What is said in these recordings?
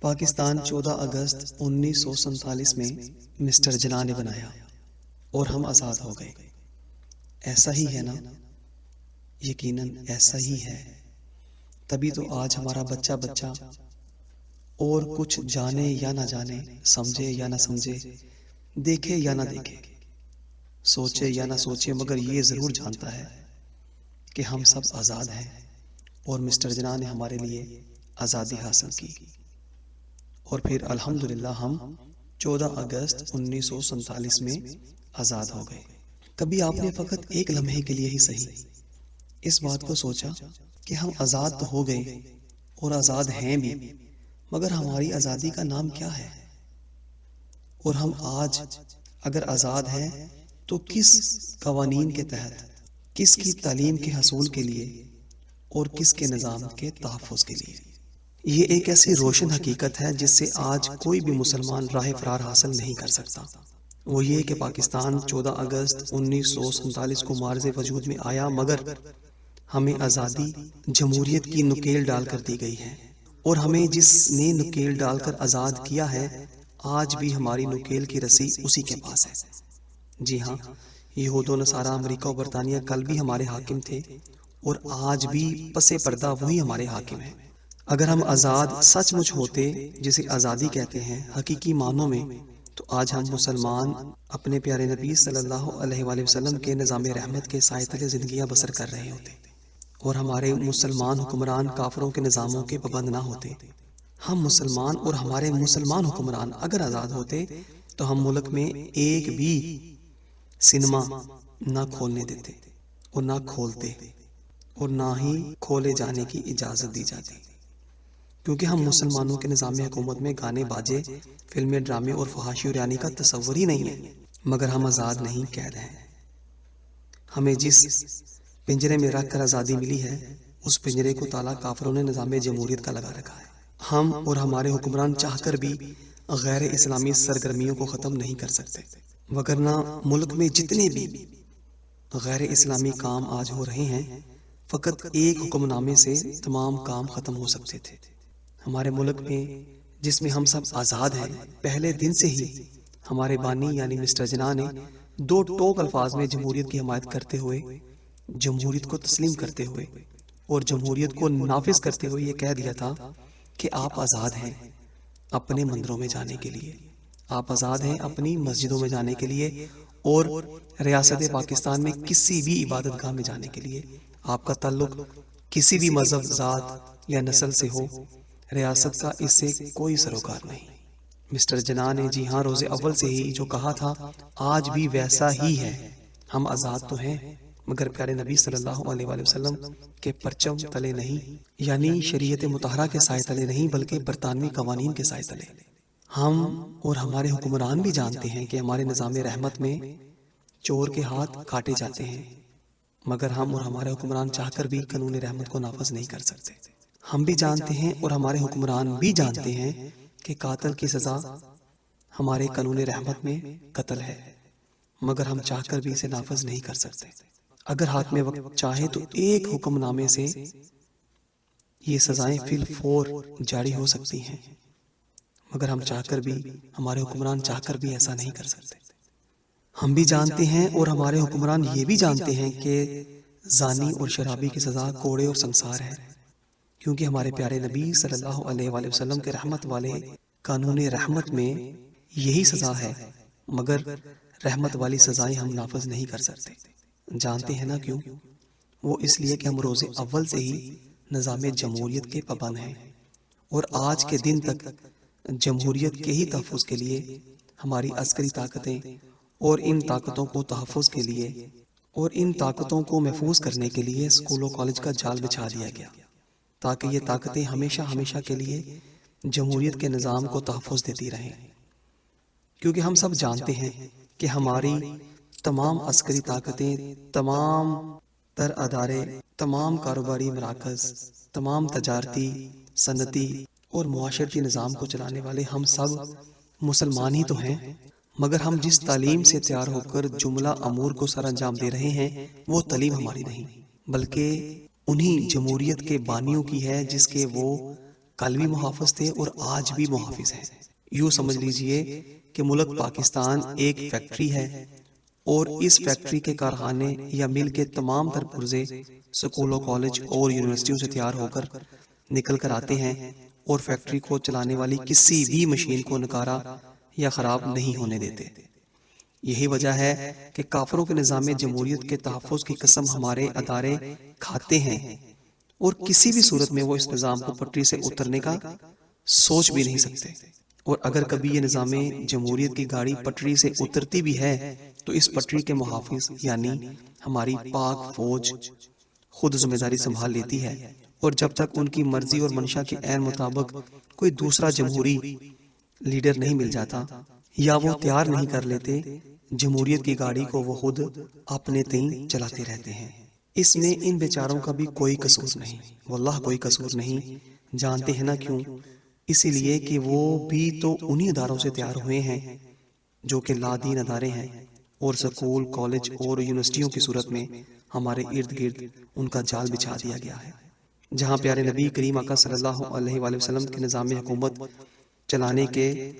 پاکستان 14 اگست 1947 میں مسٹر جناح نے بنایا اور ہم آزاد ہو گئے۔ ایسا ہی ہے نا؟ یقیناً ایسا ہی ہے۔ تبھی تو آج ہمارا بچہ اور کچھ جانے یا نہ جانے، سمجھے یا نہ سمجھے، دیکھے یا نہ دیکھے، سوچے یا نہ سوچے، مگر یہ ضرور جانتا ہے کہ ہم سب آزاد ہیں اور مسٹر جناح نے ہمارے لیے آزادی حاصل کی۔ اور پھر الحمدللہ ہم 14 اگست 1947 میں آزاد ہو گئے۔ کبھی آپ نے فقط ایک لمحے کے لیے ہی صحیح اس بات کو سوچا کہ ہم آزاد تو ہو گئے اور آزاد ہیں بھی، مگر ہماری آزادی کا نام کیا ہے؟ اور ہم آج اگر آزاد ہیں تو کس قوانین کے تحت، کس کی تعلیم کے حصول کے لیے اور کس کے نظام کے تحفظ کے لیے؟ یہ ایک ایسی روشن حقیقت ہے جس سے آج کوئی بھی مسلمان راہ فرار حاصل نہیں کر سکتا۔ وہ یہ کہ پاکستان 14 اگست 1947 کو معرض وجود میں آیا، مگر ہمیں آزادی جمہوریت کی نکیل ڈال کر دی گئی ہے، اور ہمیں جس نے نکیل ڈال کر آزاد کیا ہے آج بھی ہماری نکیل کی رسی اسی کے پاس ہے۔ جی ہاں، یہود و نصارہ، امریکہ و برطانیہ کل بھی ہمارے حاکم تھے اور آج بھی پس پردہ وہی ہمارے حاکم ہیں۔ اگر ہم آزاد سچ مچ ہوتے، جسے آزادی کہتے ہیں حقیقی معنوں میں، تو آج ہم مسلمان اپنے پیارے نبی صلی اللہ علیہ وآلہ وسلم کے نظام رحمت کے سائے تلے زندگیاں بسر کر رہے ہوتے، اور ہمارے مسلمان حکمران کافروں کے نظاموں کے پابند نہ ہوتے۔ ہم مسلمان اور ہمارے مسلمان حکمران اگر آزاد ہوتے تو ہم ملک میں ایک بھی سنیما نہ کھولنے دیتے اور نہ کھولتے، اور نہ ہی کھولے جانے کی اجازت دی جاتی، کیونکہ ہم مسلمانوں کے نظام حکومت میں گانے باجے، فلمیں، ڈرامے اور فحاشی اور یعنی کا تصور ہی نہیں ہے۔ مگر ہم آزاد نہیں، قید ہیں۔ ہمیں جس پنجرے میں رکھ کر آزادی ملی ہے اس پنجرے کو تالا کافروں نے نظام جمہوریت کا لگا رکھا ہے۔ ہم اور ہمارے حکمران چاہ کر بھی غیر اسلامی سرگرمیوں کو ختم نہیں کر سکتے، وگرنہ ملک میں جتنے بھی غیر اسلامی کام آج ہو رہے ہیں فقط ایک حکم نامے سے تمام کام ختم ہو سکتے تھے۔ ہمارے ملک میں جس میں ہم سب آزاد ہیں، پہلے دن سے ہی ہمارے بانی یعنی مسٹر جناح نے دو ٹوک الفاظ میں جمہوریت کی حمایت کرتے ہوئے، جمہوریت کو تسلیم کرتے ہوئے اور جمہوریت کو نافذ کرتے ہوئے یہ کہہ دیا تھا کہ آپ آزاد ہیں اپنے مندروں میں جانے کے لیے، آپ آزاد ہیں اپنی مسجدوں میں جانے کے لیے، اور ریاست پاکستان میں کسی بھی عبادت گاہ میں جانے کے لیے۔ آپ کا تعلق کسی بھی مذہب، ذات یا نسل سے ہو، ریاست کا اس سے کوئی سروکار نہیں۔ مسٹر جناح نے جی ہاں روز اول سے ہی جو کہا تھا آج بھی ویسا ہی ہے۔ ہم آزاد تو ہیں مگر پیارے نبی صلی اللہ علیہ وآلہ وسلم کے پرچم تلے نہیں، یعنی شریعت مطہرہ کے سائے تلے نہیں، بلکہ برطانوی قوانین کے سائے تلے۔ ہم اور ہمارے حکمران بھی جانتے ہیں کہ ہمارے نظام رحمت میں چور کے ہاتھ کاٹے جاتے ہیں، مگر ہم اور ہمارے حکمران چاہ کر بھی قانون رحمت کو نافذ نہیں کر سکتے۔ ہم بھی جانتے ہیں اور ہمارے حکمران بھی جانتے ہیں کہ قاتل کی سزا ہمارے قانون رحمت میں قتل ہے، مگر ہم چاہ کر بھی اسے نافذ نہیں کر سکتے۔ اگر ہاتھ میں وقت چاہے تو ایک حکم نامے سے یہ سزائیں فی الفور جاری ہو سکتی ہیں، مگر ہم چاہ کر بھی، ہمارے حکمران چاہ کر بھی ایسا نہیں کر سکتے۔ ہم بھی جانتے ہیں اور ہمارے حکمران یہ بھی جانتے ہیں کہ زانی اور شرابی کی سزا کوڑے اور سنسار ہے، کیونکہ ہمارے پیارے نبی صلی اللہ علیہ وآلہ وسلم کے رحمت والے قانون رحمت میں یہی سزا ہے، مگر رحمت والی سزائیں ہم نافذ نہیں کر سکتے۔ جانتے ہیں نا کیوں؟ وہ اس لیے کہ ہم روز اول سے ہی نظام جمہوریت کے پابند ہیں، اور آج کے دن تک جمہوریت کے ہی تحفظ کے لیے ہماری عسکری طاقتیں اور ان طاقتوں کو تحفظ کے لیے اور ان طاقتوں کو محفوظ کرنے کے لیے اسکول و کالج کا جال بچھا دیا گیا، تاکہ یہ طاقتیں ہمیشہ ہمیشہ کے لیے جمہوریت کے نظام کو تحفظ دیتی رہیں۔ کیونکہ ہم سب جانتے ہیں کہ ہماری تمام عسکری طاقتیں، تمام تر ادارے، تمام کاروباری مراکز، تمام تجارتی، صنعتی اور معاشرتی نظام کو چلانے والے ہم سب مسلمان ہی تو ہیں، مگر ہم جس تعلیم سے تیار ہو کر جملہ امور کو سر انجام دے رہے ہیں وہ تعلیم ہماری نہیں، بلکہ انہی جمہوریت کے بانیوں کی ہے جس کے وہ کل بھی محافظ تھے اور آج بھی محافظ ہیں۔ یوں سمجھ لیجئے کہ ملک پاکستان ایک فیکٹری ہے اور اس فیکٹری کے کارخانے یا مل کے تمام تر پرزے سکولوں، کالج اور یونیورسٹیوں سے تیار ہو کر نکل کر آتے ہیں اور فیکٹری کو چلانے والی کسی بھی مشین کو نکارا یا خراب نہیں ہونے دیتے۔ یہی وجہ ہے کہ کافروں کے نظام جمہوریت کے تحفظ کی قسم ہمارے ادارے کھاتے ہیں اور کسی بھی صورت میں وہ اس نظام کو پٹری سے اترنے کا سوچ بھی نہیں سکتے۔ اور اگر کبھی یہ نظام جمہوریت کی گاڑی پٹری سے اترتی بھی ہے تو اس پٹری کے محافظ یعنی ہماری پاک فوج خود ذمہ داری سنبھال لیتی ہے، اور جب تک ان کی مرضی اور منشا کے عین مطابق کوئی دوسرا جمہوری لیڈر نہیں مل جاتا یا وہ تیار نہیں کر لیتے، جمہوریت کی گاڑی کو وہ خود اپنے تئیں چلاتے رہتے ہیں۔ اس میں ان بیچاروں کا بھی کوئی قصور نہیں، واللہ کوئی قصور نہیں۔ جانتے ہیں نا کیوں؟ اسی لیے کہ وہ بھی تو انہی اداروں سے تیار ہوئے ہیں جو کہ لادین ادارے ہیں، اور سکول، کالج اور یونیورسٹیوں کی صورت میں ہمارے ارد گرد ان کا جال بچھا دیا گیا ہے، جہاں پیارے نبی کریم آقا صلی اللہ علیہ وآلہ وسلم کے نظام حکومت چلانے کے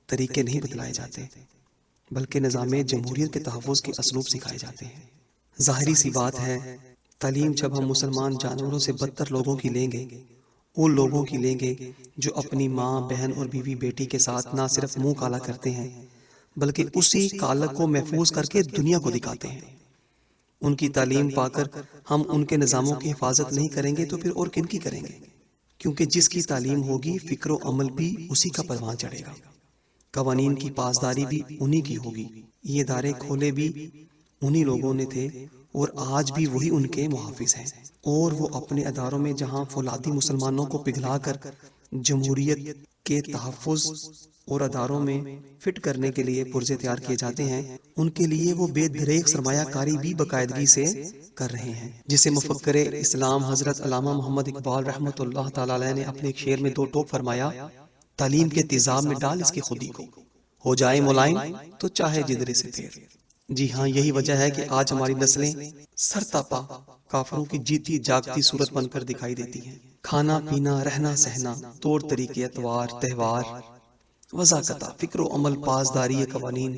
طریقے نہیں بتلائے جاتے بلکہ نظام جمہوریت کے تحفظ کے اسلوب سکھائے جاتے ہیں۔ ظاہری سی بات ہے، تعلیم جب ہم مسلمان جانوروں سے بدتر لوگوں کی لیں گے، ان لوگوں کی لیں گے جو اپنی ماں، بہن اور بیوی بیٹی کے ساتھ نہ صرف منہ کالا کرتے ہیں بلکہ اسی کالک کو محفوظ کر کے دنیا کو دکھاتے ہیں، ان کی تعلیم پا کر ہم ان کے نظاموں کی حفاظت نہیں کریں گے تو پھر اور کن کی کریں گے؟ کیونکہ جس کی تعلیم ہوگی فکر و عمل بھی اسی کا پروان چڑھے گا، قوانین کی پاسداری بھی انہی کی ہوگی۔ یہ ادارے کھولے بھی انہی لوگوں نے تھے اور آج بھی وہی ان کے محافظ ہیں، اور وہ اپنے اداروں میں جہاں فولادی مسلمانوں کو پگھلا کر جمہوریت کے تحفظ اور اداروں میں فٹ کرنے کے لیے پرزے تیار کیے جاتے ہیں، ان کے لیے وہ بے دریغ سرمایہ کاری بھی باقاعدگی سے کر رہے ہیں، جسے مفکر اسلام حضرت علامہ محمد اقبال رحمۃ اللہ تعالی علیہ نے اپنے ایک شعر میں دو ٹوک فرمایا: تعلیم کے تیزاب میں ڈال اس کی خودی کو، ہو جائے ملائم تو چاہے جدرے سے پھیر۔ جی ہاں، یہی وجہ ہے کہ آج ہماری نسلیں سرتاپا کافروں کی جیتی جاگتی صورت بن کر دکھائی دیتی ہیں۔ کھانا پینا، رہنا سہنا، طور طریقے، اتوار، تہوار، وضاقتہ، فکر و عمل، پاسداری قوانین،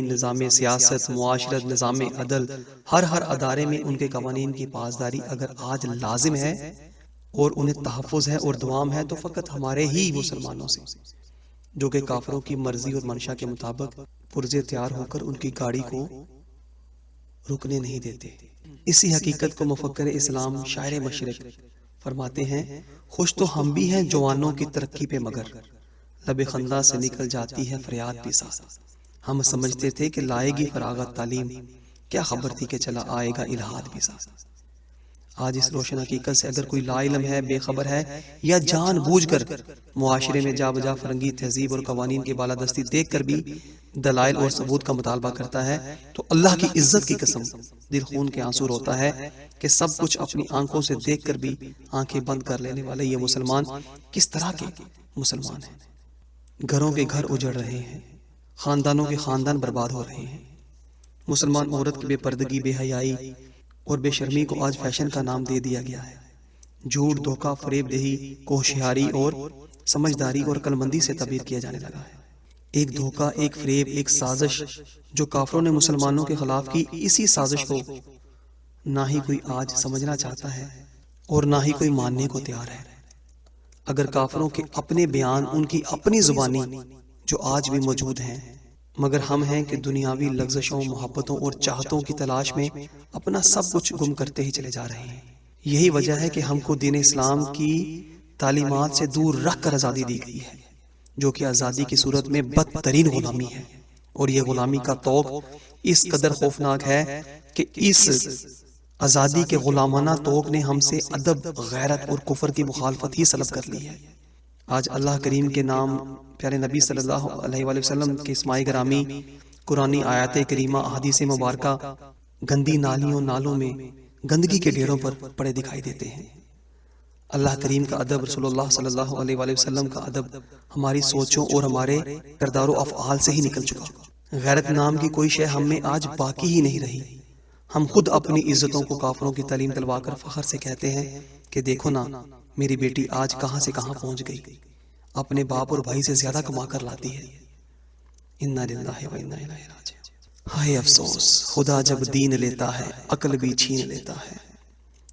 نظام سیاست، معاشرت، نظام عدل، ہر ادارے میں ان کے قوانین کی پاسداری اگر آج لازم ہے اور انہیں تحفظ ہے اور دوام ہے تو فقط ہمارے ہی مسلمانوں سے، جو کہ کافروں کی مرضی اور منشا کے مطابق پرزے تیار ہو کر ان کی گاڑی کو رکنے نہیں دیتے۔ اسی حقیقت کو مفکر اسلام شاعر مشرق فرماتے ہیں: خوش تو ہم بھی ہیں جوانوں کی ترقی پہ، مگر لب خندہ سے نکل جاتی ہے فریاد بھی ساتھ۔ ہم سمجھتے تھے کہ لائے گی فراغت تعلیم، کیا خبر تھی کہ چلا آئے گا الہاد بھی ساتھ۔ آج اس روشن حقیقت سے اگر کوئی لا علم ہے، بے خبر ہے یا جان بوجھ کر معاشرے میں جا بجا فرنگی تہذیب اور قوانین کی بالادستی دیکھ کر بھی دلائل اور ثبوت کا مطالبہ کرتا ہے تو اللہ کی عزت کی قسم دل خون کے آنسو روتا ہے کہ سب کچھ اپنی آنکھوں سے دیکھ کر بھی آنکھیں بند کر لینے والے یہ مسلمان کس طرح کے مسلمان ہیں۔ گھروں کے گھر اجڑ رہے ہیں، خاندانوں کے خاندان برباد ہو رہے ہیں۔ مسلمان عورت کی بے پردگی، بے حیائی اور بے شرمی کو آج فیشن کا نام دے دیا گیا ہے۔ جھوٹ، دھوکہ، فریب دہی کو ہوشیاری اور سمجھداری اور عقلمندی سے تعبیر کیا جانے لگا ہے۔ ایک دھوکہ، ایک فریب، ایک سازش جو کافروں نے مسلمانوں کے خلاف کی، اسی سازش کو نہ ہی کوئی آج سمجھنا چاہتا ہے اور نہ ہی کوئی ماننے کو تیار ہے۔ اگر کافروں کے اپنے بیان، ان کی اپنی زبانی جو آج بھی موجود ہیں، مگر ہم ہیں کہ دنیاوی لغزشوں، محبتوں اور چاہتوں کی تلاش میں اپنا سب کچھ گم کرتے ہی چلے جا رہے ہیں۔ یہی وجہ ہے کہ ہم کو دین اسلام کی تعلیمات سے دور رکھ کر آزادی دی گئی ہے، جو کہ آزادی کی صورت میں بدترین غلامی ہے، اور یہ غلامی کا طوق اس قدر خوفناک ہے کہ اس آزادی کے غلامانہ طوق نے ہم سے ادب، غیرت اور کفر کی مخالفت ہی سلب کر لی ہے۔ آج اللہ کریم کے نام، پیارے نبی صلی اللہ علیہ وآلہ وسلم کے اسماء گرامی، قرآنی آیات کریمہ، احادیث مبارکہ گندی نالیوں، نالوں میں گندگی کے ڈھیروں پر پڑے دکھائی دیتے ہیں۔ اللہ کریم کا ادب، رسول اللہ صلی اللہ علیہ وآلہ وسلم کا ادب ہماری سوچوں اور ہمارے کردار و افعال سے ہی نکل چکا۔ غیرت نام کی کوئی شے ہم میں آج باقی ہی نہیں رہی۔ ہم خود اپنی عزتوں کو کافروں کی تعلیم دلوا کر فخر سے کہتے ہیں کہ دیکھو نا، میری بیٹی آج کہاں سے کہاں پہنچ گئی، اپنے باپ اور بھائی سے زیادہ کما کر لاتی ہے۔ انا للہ و انا الیہ راجعون۔ ہائے افسوس، خدا جب دین لیتا ہے عقل بھی چھین لیتا ہے۔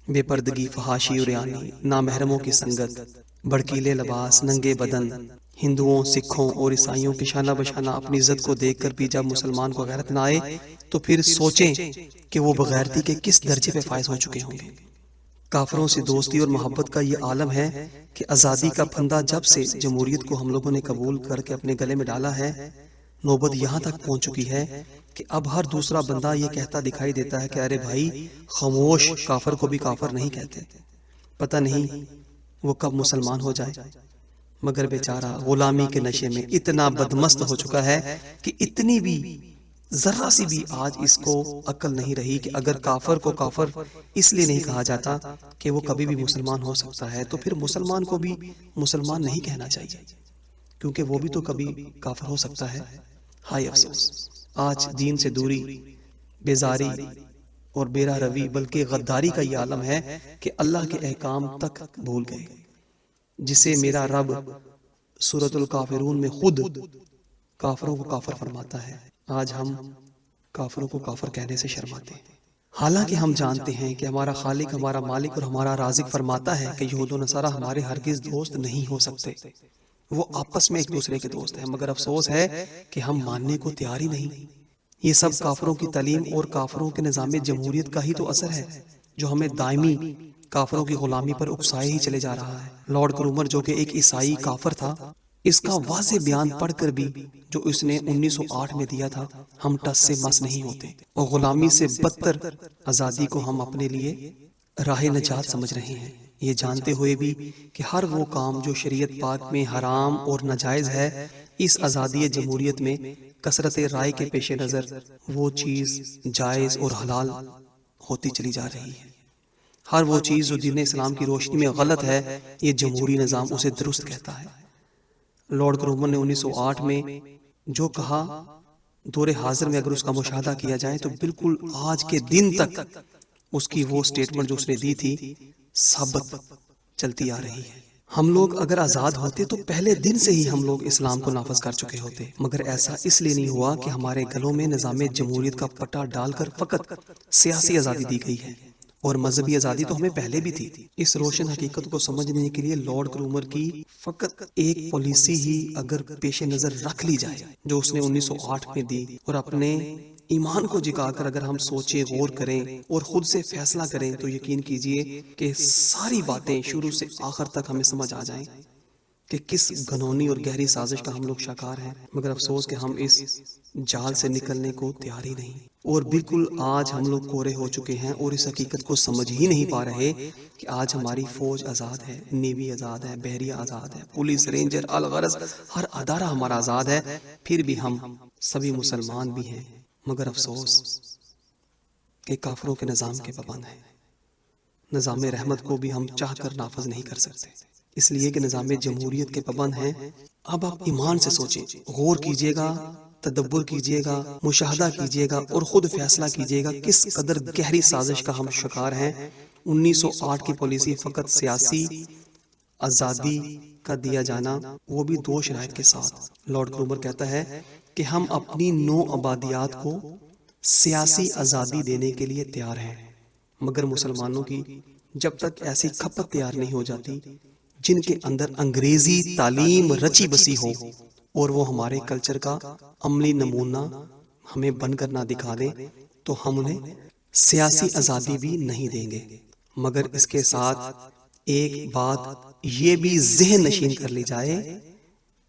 بے پردگی، فحاشی اور ریانی، نامحرموں کی سنگت، بھڑکیلے لباس، ننگے بدن، ہندوؤں، سکھوں اور عیسائیوں کی شانہ بشانہ اپنی عزت کو دیکھ کر بھی جب مسلمان کو غیرت نہ آئے تو پھر سوچیں کہ وہ بغیرتی کے کس درجے پہ فائز ہو چکے ہوں گے۔ کافروں سے دوستی اور محبت کا یہ عالم ہے کہ آزادی کا پھندا جب سے جمہوریت کو ہم لوگوں نے قبول کر کے اپنے گلے میں ڈالا ہے، نوبت یہاں تک پہنچ چکی ہے کہ اب ہر دوسرا بندہ یہ کہتا دکھائی دیتا ہے کہ ارے بھائی خاموش، کافر کو بھی کافر نہیں کہتے، پتہ نہیں وہ کب مسلمان ہو جائے۔ مگر بیچارہ غلامی کے نشے میں اتنا بدمست ہو چکا ہے کہ اتنی بھی ذرا سی بھی آج اس کو عقل نہیں رہی کہ اگر کافر کو کافر اس لیے نہیں کہا جاتا کہ وہ کبھی بھی مسلمان ہو سکتا ہے، تو پھر مسلمان کو بھی مسلمان نہیں کہنا چاہیے، کیونکہ وہ بھی تو کبھی کافر ہو سکتا ہے۔ ہائے افسوس، آج دین سے دوری، بیزاری اور بیرہ روی بلکہ غداری کا یہ عالم ہے کہ اللہ کے احکام تک بھول گئے، جسے میرا رب سورۃ الکافرون میں خود کافروں کو کافر فرماتا ہے۔ آج ہم کافروں کو کافر کہنے سے شرماتے ہیں، حالانکہ ہم جانتے ہیں کہ ہمارا خالق، ہمارا مالک اور ہمارا رازق فرماتا ہے کہ یہود و نصارہ ہمارے ہرگز دوست نہیں ہو سکتے، وہ آپس میں ایک دوسرے کے دوست ہیں، مگر افسوس ہے کہ ہم ماننے کو تیار ہی نہیں۔ یہ سب کافروں کی تعلیم اور کافروں کے نظام جمہوریت کا ہی تو اثر ہے جو ہمیں دائمی کافروں کی غلامی پر اکسائے ہی چلے جا رہا ہے۔ لارڈ کرومر جو کہ ایک عیسائی کافر تھا، اس کا واضح بیان پڑھ کر بھی جو اس نے 1908 میں دیا تھا، ہم ٹس سے مس نہیں ہوتے، اور غلامی سے بدتر آزادی کو ہم اپنے لیے راہ نجات سمجھ رہے ہیں، یہ جانتے ہوئے بھی کہ ہر وہ کام جو شریعت پاک میں حرام اور ناجائز ہے، اس آزادی جمہوریت میں کثرت رائے کے پیش نظر وہ چیز جائز اور حلال ہوتی چلی جا رہی ہے۔ ہر وہ چیز جو دین اسلام کی روشنی میں غلط ہے، یہ جمہوری نظام اسے درست کہتا ہے۔ لارڈ کرومر نے 1908 میں جو کہا، دور حاضر میں اگر اس کا مشاہدہ کیا جائے تو بالکل آج کے دن تک اس کی وہ سٹیٹمنٹ جو اس نے دی تھی ثابت چلتی آ رہی ہے۔ ہم لوگ اگر آزاد ہوتے تو پہلے دن سے ہی ہم لوگ اسلام کو نافذ کر چکے ہوتے، مگر ایسا اس لیے نہیں ہوا کہ ہمارے گلوں میں نظام جمہوریت کا پٹا ڈال کر فقط سیاسی آزادی دی گئی ہے، اور مذہبی آزادی تو ہمیں پہلے بھی تھی۔ اس روشن حقیقت کو سمجھنے کے لیے لارڈ کرومر کی فقط ایک پالیسی ہی اگر پیش نظر رکھ لی جائے جو اس نے 1908 میں دی، اور اپنے ایمان کو جگا کر اگر ہم سوچیں، غور کریں اور خود سے فیصلہ کریں، تو یقین کیجئے کہ ساری باتیں شروع سے آخر تک ہمیں سمجھ آ جائیں کہ کس گھنونی اور گہری سازش کا ہم لوگ شکار ہیں۔ مگر افسوس کہ ہم اس جال سے نکلنے کو تیار ہی نہیں، اور بالکل آج ہم لوگ کورے ہو چکے ہیں اور اس حقیقت کو سمجھ ہی نہیں پا رہے کہ آج ہماری فوج آزاد ہے، نیوی آزاد ہے، بحریہ آزاد ہے، پولیس، رینجر، الغرض ہر ادارہ ہمارا آزاد ہے، پھر بھی ہم سبھی مسلمان بھی ہیں، مگر افسوس کہ کافروں کے نظام کے پابند ہیں۔ نظام رحمت کو بھی ہم چاہ کر نافذ نہیں کر سکتے، اس لیے کہ نظام جمہوریت کے پابند ہیں۔ اب آپ ایمان سے سوچیں، غور کیجئے گا، تدبر کیجئے گا، مشاہدہ کیجئے گا اور خود فیصلہ کیجئے گا کس قدر گہری سازش کا ہم شکار ہیں۔ 1908 کی پالیسی فقط سیاسی آزادی کا دیا جانا، وہ بھی دو شرائط کے ساتھ۔ لارڈ کرومر کہتا ہے کہ ہم اپنی نو آبادیات کو سیاسی آزادی دینے کے لیے تیار ہیں، مگر مسلمانوں کی جب تک ایسی کھپت تیار نہیں ہو جاتی جن کے اندر انگریزی تعلیم رچی بسی ہو اور وہ ہمارے کلچر کا عملی نمونہ ہمیں بن کر نہ دکھا دیں، تو ہم انہیں سیاسی آزادی بھی نہیں دیں گے۔ مگر اس کے ساتھ ایک بات یہ بھی ذہن نشین کر لی جائے،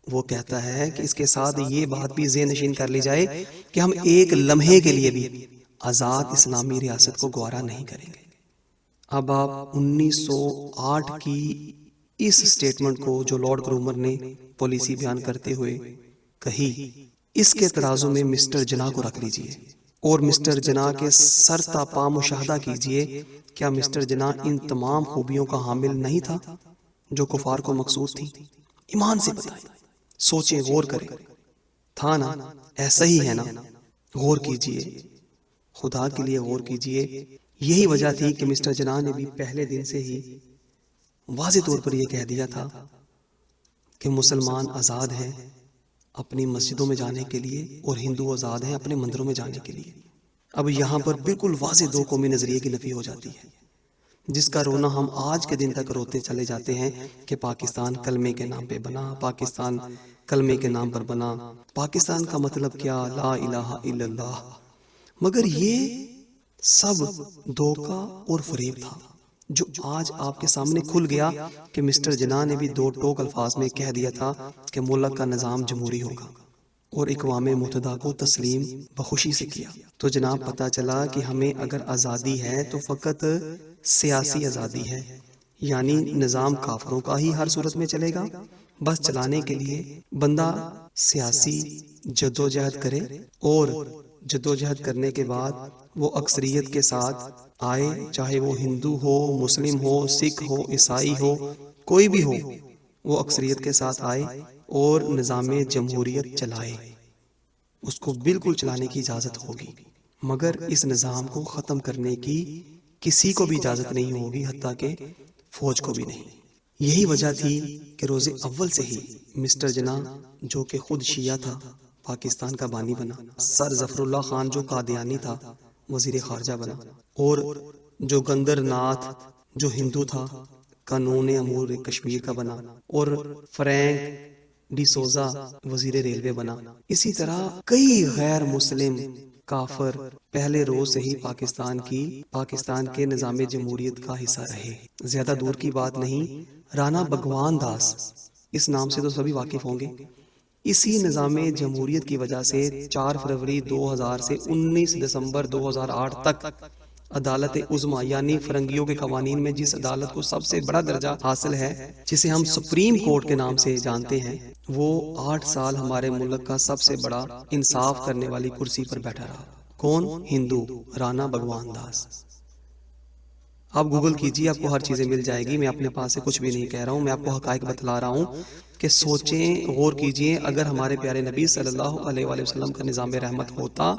وہ کہتا ہے کہ اس کے ساتھ یہ بات بھی ذہن نشین کر لی جائے کہ ہم ایک لمحے کے لیے بھی آزاد اسلامی ریاست کو گوارا نہیں کریں گے۔ اب آپ 1908 کی اس سٹیٹمنٹ کو جو لارڈ کرومر نے پالیسی بیان کرتے ہوئے کہی، اس کے ترازو میں مسٹر جناح کو رکھ لیجئے اور مسٹر جناح کے سر تا پا مشاہدہ کیجئے۔ کیا مسٹر جناح ان تمام خوبیوں کا حامل نہیں تھا جو کفار کو مقصود تھی؟ ایمان سے بتائیں، سوچیں، غور کریں، تھا نا؟ ایسا ہی ہے نا؟ غور کیجئے، خدا کے لیے غور کیجئے۔ یہی وجہ تھی کہ مسٹر جناح نے بھی پہلے دن سے ہی واضح طور پر یہ کہہ دیا تھا کہ مسلمان آزاد ہیں اپنی مسجدوں میں جانے کے لیے اور ہندو آزاد ہیں اپنے مندروں میں جانے کے لیے۔ اب یہاں پر بالکل واضح دو قومی نظریے کی نفی ہو جاتی ہے، جس کا رونا ہم آج کے دن تک روتے چلے جاتے ہیں کہ پاکستان کلمے کے نام پہ بنا، پاکستان کلمے کے نام پر بنا، پاکستان کا مطلب کیا، لا الہ الا اللہ۔ مگر یہ سب دھوکہ اور فریب تھا جو آج آپ کے سامنے کھل گیا کہ مسٹر جناح نے بھی دو ٹوک الفاظ میں کہہ دیا تھا کہ ملک کا نظام جمہوری ہوگا اور اقوام متحدہ کو تسلیم بخوشی سے کیا۔ تو جناب پتہ چلا کہ ہمیں اگر آزادی ہے تو فقط سیاسی آزادی ہے، یعنی نظام کافروں کا ہی ہر صورت میں چلے گا، بس چلانے کے لیے بندہ سیاسی جدوجہد کرے اور جدوجہد کرنے کے بعد وہ اکثریت کے ساتھ آئے، چاہے وہ ہندو ہو، مسلم ہو، سکھ ہو، عیسائی ہو، کوئی بھی ہو، وہ اکثریت کے ساتھ آئے اور نظام جمہوریت چلائے، اس کو بالکل چلانے کی اجازت ہوگی، مگر اس نظام کو ختم کرنے کی کسی کو بھی اجازت نہیں ہوگی، حتیٰ کہ فوج کو بھی نہیں۔ یہی وجہ تھی کہ روز اول سے ہی مسٹر جناح جو کہ خود شیعہ تھا پاکستان کا بانی بنا، سر ظفر اللہ خان جو قادیانی تھا وزیر خارجہ بنا، اور جو گندر ناتھ جو ہندو تھا قانون امور کشمیر کا بنا، اور فرینک ڈی سوزا وزیر ریلوے بنا۔ اسی طرح کئی غیر مسلم کافر پہلے روز سے ہی پاکستان کے نظام جمہوریت کا حصہ رہے۔ زیادہ دور کی بات نہیں، رانا بھگوان داس، اس نام سے تو سبھی واقف ہوں گے، اسی نظام جمہوریت کی وجہ سے 4 فروری 2000 سے 19 دسمبر 2008 تک عدالت عظمیٰ یعنی فرنگیوں کے قوانین میں جس عدالت کو سب سے بڑا درجہ حاصل ہے، جسے ہم سپریم کورٹ کے نام سے جانتے ہیں، وہ 8 سال ہمارے ملک کا سب سے بڑا انصاف کرنے والی کرسی پر بیٹھا رہا۔ کون؟ ہندو، رانا بھگوان داس۔ آپ گوگل کیجیے، آپ کو ہر چیزیں مل جائے گی، میں اپنے پاس سے کچھ بھی نہیں کہہ رہا ہوں، میں آپ کو حقائق بتلا رہا ہوں کہ سوچیں، غور کیجیے، اگر ہمارے پیارے نبی صلی اللہ علیہ وآلہ وسلم کا نظام رحمت ہوتا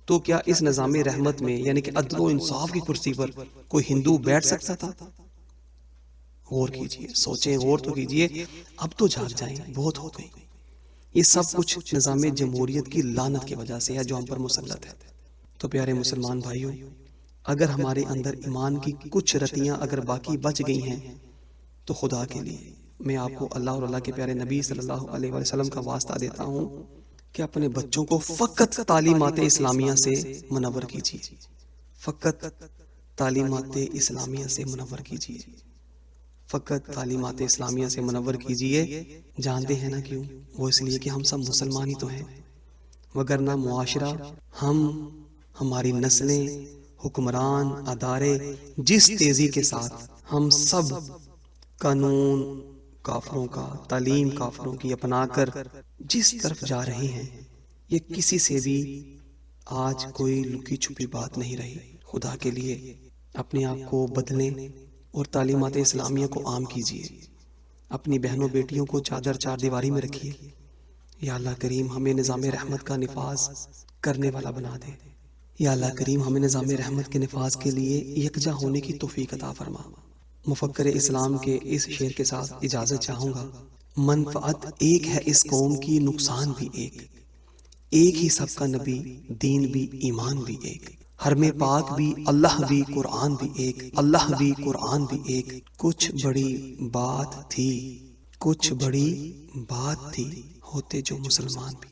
تو کیا اس نظام رحمت میں یعنی کہ عدل و انصاف کی کرسی پر کوئی ہندو بیٹھ سکتا تھا؟ غور کیجیے، سوچیں، غور تو کیجیے، اب تو جاگ جائیں، بہت ہو گئی۔ یہ سب کچھ نظام جمہوریت کی لعنت کی وجہ سے ہے جو ہم پر مسلط ہے۔ تو پیارے مسلمان بھائیوں، اگر ہمارے اندر ایمان کی کچھ رتیاں اگر باقی بچ گئی ہیں تو خدا کے لیے میں آپ کو اللہ اور اللہ کے پیارے نبی صلی اللہ علیہ وسلم کا واسطہ دیتا ہوں کہ اپنے بچوں کو فقط تعلیمات اسلامیہ سے منور کیجیے، فقط تعلیمات اسلامیہ سے منور کیجیے، فقط تعلیمات اسلامیہ سے منور کیجیے۔ جانتے ہیں نا کیوں؟ وہ اس لیے کہ ہم سب مسلمان ہی تو ہیں، وگرنہ معاشرہ، ہماری نسلیں، حکمران، ادارے جس تیزی کے ساتھ ہم سب قانون کافروں کا، تعلیم کافروں کی اپنا کر جس طرف جا رہے ہیں، یہ کسی سے بھی آج کوئی لکی چھپی بات نہیں رہی۔ خدا کے لیے اپنے آپ کو بدلیں اور تعلیمات اسلامیہ کو عام کیجیے، اپنی بہنوں بیٹیوں کو چار دیواری میں رکھیے۔ یا اللہ کریم ہمیں نظام رحمت کا نفاذ کرنے والا بنا دے۔ یا اللہ کریم ہمیں نظام رحمت کے نفاذ کے لیے یکجا ہونے کی توفیق عطا فرما۔ مفکر اسلام کے اس شعر کے ساتھ اجازت چاہوں گا۔ منفعت ایک ہے اس قوم کی، نقصان بھی ایک ہی سب کا نبی، دین بھی ایمان بھی ایک، حرم پاک بھی اللہ بھی قرآن بھی ایک، اللہ بھی قرآن بھی ایک، کچھ بڑی بات تھی ہوتے جو مسلمان بھی۔